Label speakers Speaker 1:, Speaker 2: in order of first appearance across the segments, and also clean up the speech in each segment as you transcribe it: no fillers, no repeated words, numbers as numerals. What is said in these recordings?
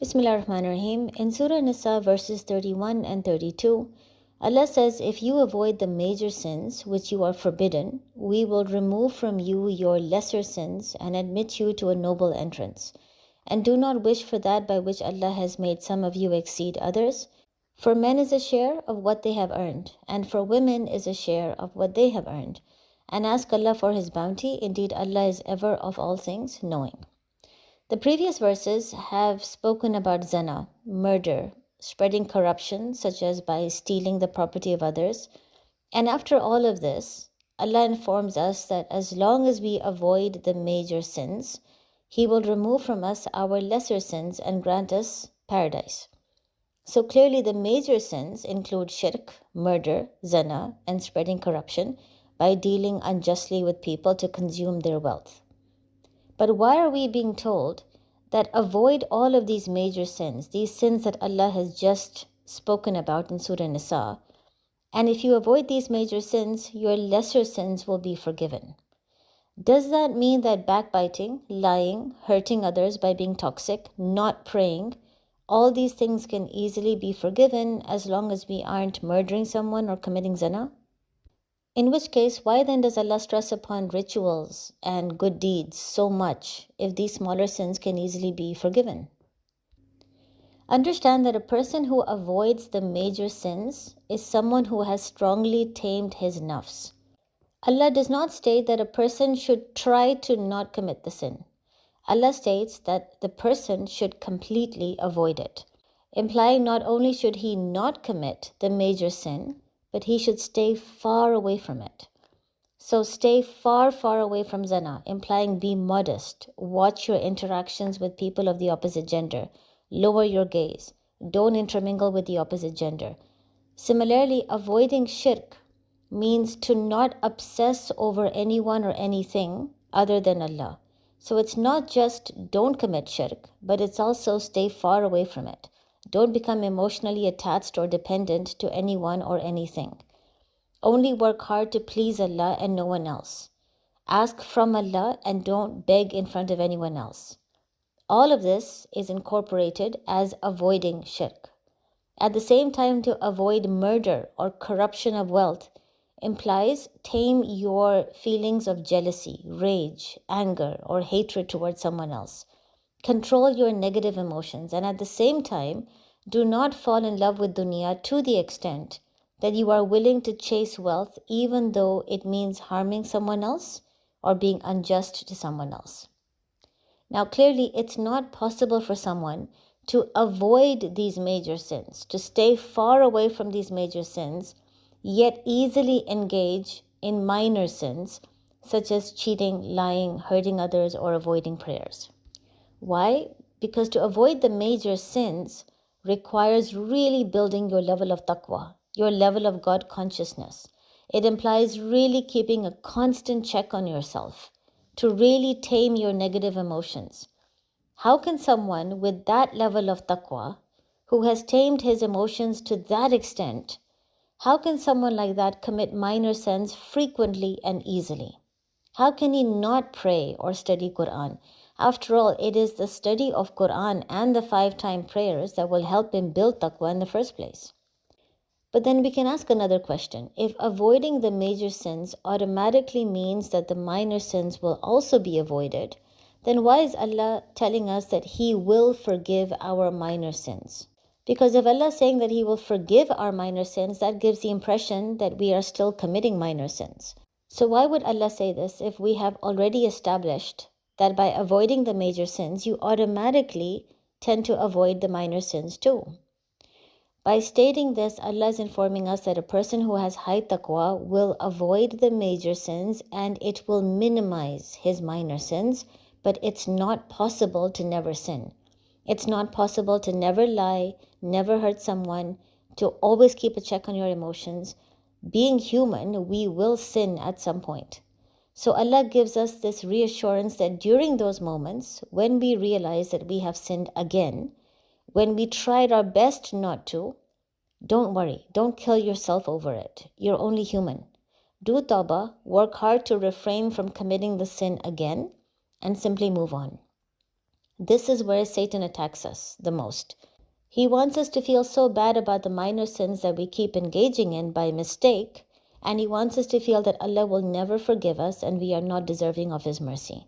Speaker 1: Bismillahirrahmanirrahim. In Surah An-Nisa verses 31 and 32, Allah says, if you avoid the major sins which you are forbidden, we will remove from you your lesser sins and admit you to a noble entrance. And do not wish for that by which Allah has made some of you exceed others. For men is a share of what they have earned, and for women is a share of what they have earned. And ask Allah for His bounty. Indeed, Allah is ever of all things knowing. The previous verses have spoken about zina, murder, spreading corruption, such as by stealing the property of others. And after all of this, Allah informs us that as long as we avoid the major sins, He will remove from us our lesser sins and grant us paradise. So clearly the major sins include shirk, murder, zina, and spreading corruption by dealing unjustly with people to consume their wealth. But why are we being told that avoid all of these major sins, these sins that Allah has just spoken about in Surah An-Nisa, and if you avoid these major sins, your lesser sins will be forgiven? Does that mean that backbiting, lying, hurting others by being toxic, not praying, all these things can easily be forgiven as long as we aren't murdering someone or committing zina? In which case, why then does Allah stress upon rituals and good deeds so much if these smaller sins can easily be forgiven? Understand that a person who avoids the major sins is someone who has strongly tamed his nafs. Allah does not state that a person should try to not commit the sin. Allah states that the person should completely avoid it, implying not only should he not commit the major sin, but he should stay far away from it. So stay far, far away from zina, implying be modest, watch your interactions with people of the opposite gender, lower your gaze, don't intermingle with the opposite gender. Similarly, avoiding shirk means to not obsess over anyone or anything other than Allah. So it's not just don't commit shirk, but it's also stay far away from it. Don't become emotionally attached or dependent to anyone or anything. Only work hard to please Allah and no one else. Ask from Allah and don't beg in front of anyone else. All of this is incorporated as avoiding shirk. At the same time, to avoid murder or corruption of wealth implies tame your feelings of jealousy, rage, anger, or hatred towards someone else. Control your negative emotions, and at the same time, do not fall in love with dunya to the extent that you are willing to chase wealth even though it means harming someone else or being unjust to someone else. Now, clearly, it's not possible for someone to avoid these major sins, to stay far away from these major sins, yet easily engage in minor sins, such as cheating, lying, hurting others, or avoiding prayers. Why? Because to avoid the major sins requires really building your level of taqwa, your level of God consciousness. It implies really keeping a constant check on yourself, to really tame your negative emotions. How can someone with that level of taqwa, who has tamed his emotions to that extent, how can someone like that commit minor sins frequently and easily? How can he not pray or study Quran? After all, it is the study of Quran and the 5-time prayers that will help him build taqwa in the first place. But then we can ask another question. If avoiding the major sins automatically means that the minor sins will also be avoided, then why is Allah telling us that He will forgive our minor sins? Because if Allah is saying that He will forgive our minor sins, that gives the impression that we are still committing minor sins. So why would Allah say this if we have already established that by avoiding the major sins, you automatically tend to avoid the minor sins too? By stating this, Allah is informing us that a person who has high taqwa will avoid the major sins and it will minimize his minor sins, but it's not possible to never sin. It's not possible to never lie, never hurt someone, to always keep a check on your emotions. Being human, we will sin at some point. So Allah gives us this reassurance that during those moments, when we realize that we have sinned again, when we tried our best not to, don't worry, don't kill yourself over it. You're only human. Do tawbah, work hard to refrain from committing the sin again, and simply move on. This is where Satan attacks us the most. He wants us to feel so bad about the minor sins that we keep engaging in by mistake, and he wants us to feel that Allah will never forgive us and we are not deserving of His mercy.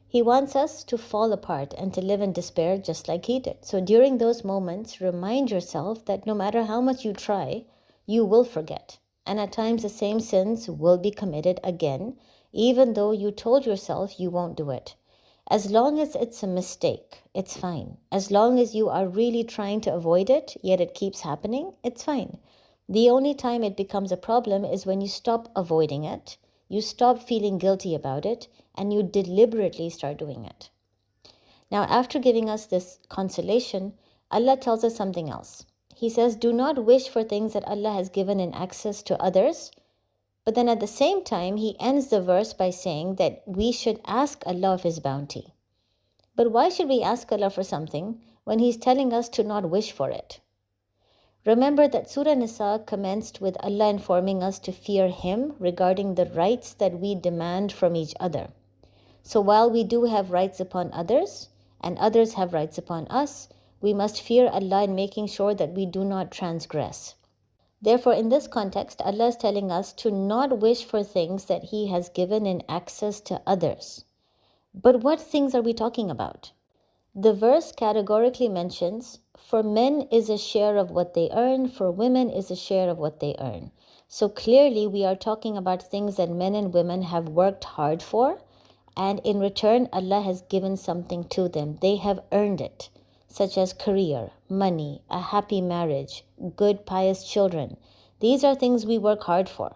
Speaker 1: He wants us to fall apart and to live in despair just like he did. So during those moments, remind yourself that no matter how much you try, you will forget. And at times the same sins will be committed again, even though you told yourself you won't do it. As long as it's a mistake, it's fine. As long as you are really trying to avoid it, yet it keeps happening, it's fine. The only time it becomes a problem is when you stop avoiding it, you stop feeling guilty about it, and you deliberately start doing it. Now, after giving us this consolation, Allah tells us something else. He says, do not wish for things that Allah has given in access to others. But then at the same time, He ends the verse by saying that we should ask Allah of His bounty. But why should we ask Allah for something when He's telling us to not wish for it? Remember that Surah An-Nisa commenced with Allah informing us to fear Him regarding the rights that we demand from each other. So while we do have rights upon others, and others have rights upon us, we must fear Allah in making sure that we do not transgress. Therefore, in this context, Allah is telling us to not wish for things that He has given in access to others. But what things are we talking about? The verse categorically mentions, for men is a share of what they earn, for women is a share of what they earn. So clearly we are talking about things that men and women have worked hard for, and in return Allah has given something to them. They have earned it, such as career, money, a happy marriage, good pious children. These are things we work hard for.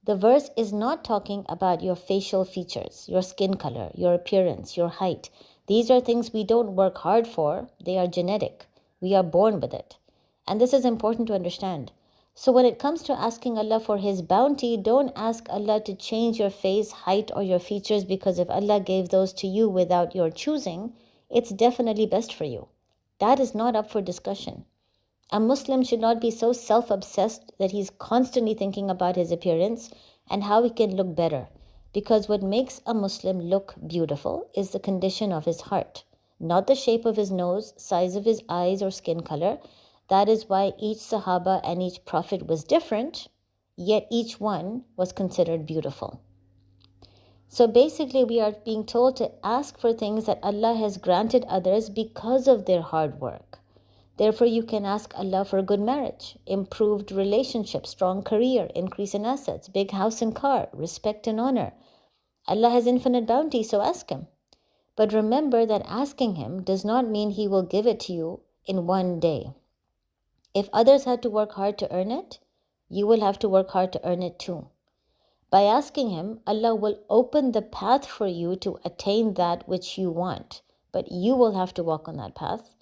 Speaker 1: The verse is not talking about your facial features, your skin color, your appearance, your height. These are things we don't work hard for. They are genetic. We are born with it. And this is important to understand. So when it comes to asking Allah for His bounty, don't ask Allah to change your face, height, or your features, because if Allah gave those to you without your choosing, it's definitely best for you. That is not up for discussion. A Muslim should not be so self-obsessed that he's constantly thinking about his appearance and how he can look better. Because what makes a Muslim look beautiful is the condition of his heart, not the shape of his nose, size of his eyes, or skin color. That is why each Sahaba and each Prophet was different, yet each one was considered beautiful. So basically we are being told to ask for things that Allah has granted others because of their hard work. Therefore, you can ask Allah for a good marriage, improved relationship, strong career, increase in assets, big house and car, respect and honor. Allah has infinite bounty, so ask Him. But remember that asking Him does not mean He will give it to you in one day. If others had to work hard to earn it, you will have to work hard to earn it too. By asking Him, Allah will open the path for you to attain that which you want, but you will have to walk on that path.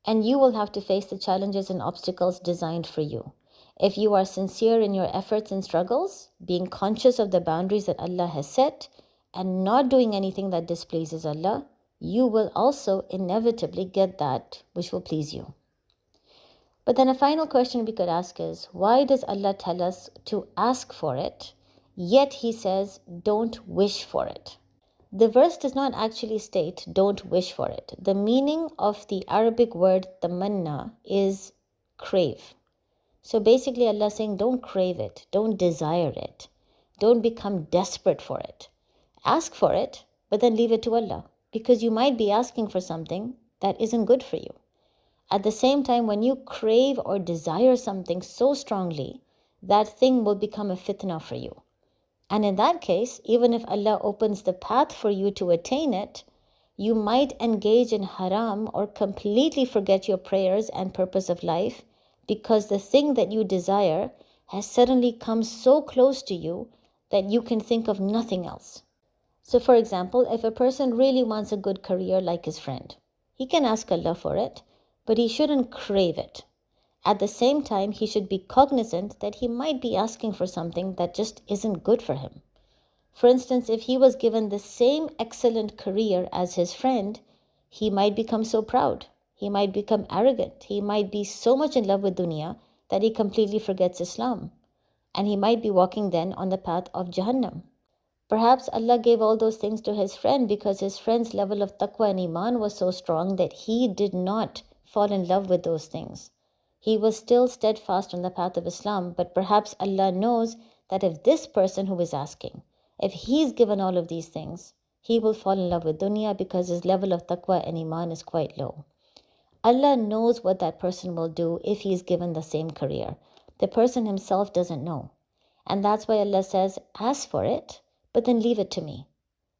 Speaker 1: And you will have to face the challenges and obstacles designed for you. If you are sincere in your efforts and struggles, being conscious of the boundaries that Allah has set, and not doing anything that displeases Allah, you will also inevitably get that which will please you. But then a final question we could ask is, why does Allah tell us to ask for it, yet He says, don't wish for it? The verse does not actually state, don't wish for it. The meaning of the Arabic word tamanna is crave. So basically Allah is saying, don't crave it, don't desire it, don't become desperate for it. Ask for it, but then leave it to Allah, because you might be asking for something that isn't good for you. At the same time, when you crave or desire something so strongly, that thing will become a fitna for you. And in that case, even if Allah opens the path for you to attain it, you might engage in haram or completely forget your prayers and purpose of life, because the thing that you desire has suddenly come so close to you that you can think of nothing else. So for example, if a person really wants a good career like his friend, he can ask Allah for it, but he shouldn't crave it. At the same time, he should be cognizant that he might be asking for something that just isn't good for him. For instance, if he was given the same excellent career as his friend, he might become so proud. He might become arrogant. He might be so much in love with dunya that he completely forgets Islam. And he might be walking then on the path of Jahannam. Perhaps Allah gave all those things to his friend because his friend's level of taqwa and iman was so strong that he did not fall in love with those things. He was still steadfast on the path of Islam, but perhaps Allah knows that if this person who is asking, if he's given all of these things, he will fall in love with dunya because his level of taqwa and iman is quite low. Allah knows what that person will do if he is given the same career. The person himself doesn't know. And that's why Allah says, ask for it, but then leave it to me.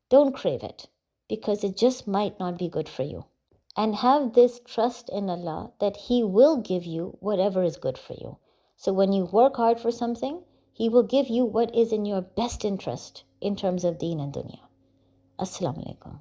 Speaker 1: Don't crave it, because it just might not be good for you. And have this trust in Allah that He will give you whatever is good for you. So when you work hard for something, He will give you what is in your best interest in terms of deen and dunya. Assalamu alaikum.